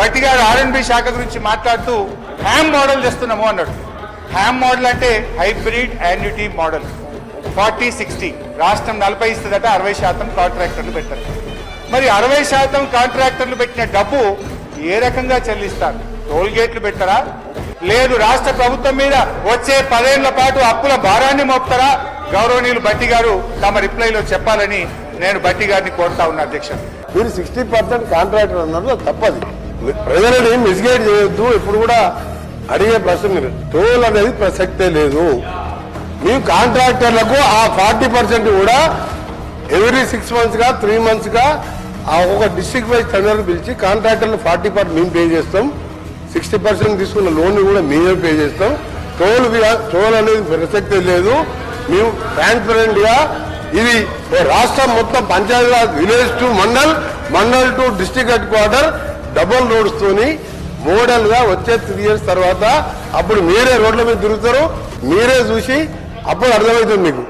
బట్టి గారు R&B శాఖ గురించి మాట్లాడుతూ హ్యామ్ మోడల్ చేస్తున్నాము అన్నాడు. హ్యామ్ మోడల్ అంటే హైబ్రిడ్ యాన్యుటీ మోడల్. 40-60 రాష్ట్రం 40 ఇస్తుందట, 60% కాంట్రాక్టర్లు పెట్టారు. మరి 60% కాంట్రాక్టర్లు పెట్టిన డబ్బు ఏ రకంగా చెల్లిస్తారు? టోల్ గేట్లు పెట్టారా? లేదు రాష్ట్ర ప్రభుత్వం మీద వచ్చే 10 ఏళ్ల పాటు అప్పుల భారాన్ని మోపుతారా? గౌరవనీయులు బట్టి గారు తమ రిప్లైలో చెప్పాలని నేను బట్టి గారిని కోరుతా ఉన్నా. అధ్యక్ష, మీరు 60% కాంట్రాక్టర్ అన్నారు, తప్పది. ప్రజలని మిస్గైడ్ చేయొద్దు. ఇప్పుడు కూడా అడిగే ప్రశ్న మీరు టోల్ అనేది ప్రసక్తే లేదు. మీ కాంట్రాక్టర్లకు ఆ 40% కూడా ఎవ్రీ 6 months గా 3 months గా ఒక డిస్ట్రిక్ట్ వైజ్ టెండర్ పిలిచి కాంట్రాక్టర్లు 40% మేము పే చేస్తాం, 60% తీసుకున్న లోన్ కూడా మేమే పే చేస్తాం. టోల్ అనేది ప్రసక్తే లేదు. మేము ట్రాన్స్పరెంట్ గా ఇది రాష్ట్రం మొత్తం Panchayati Raj village to mandal to district head quarter double roads తోని మోడల్ గా వచ్చే 3 years తర్వాత అప్పుడు మీరే రోడ్ల మీద తిరుగుతారు, మీరే చూసి అప్పుడు అర్థమవుతుంది మీకు.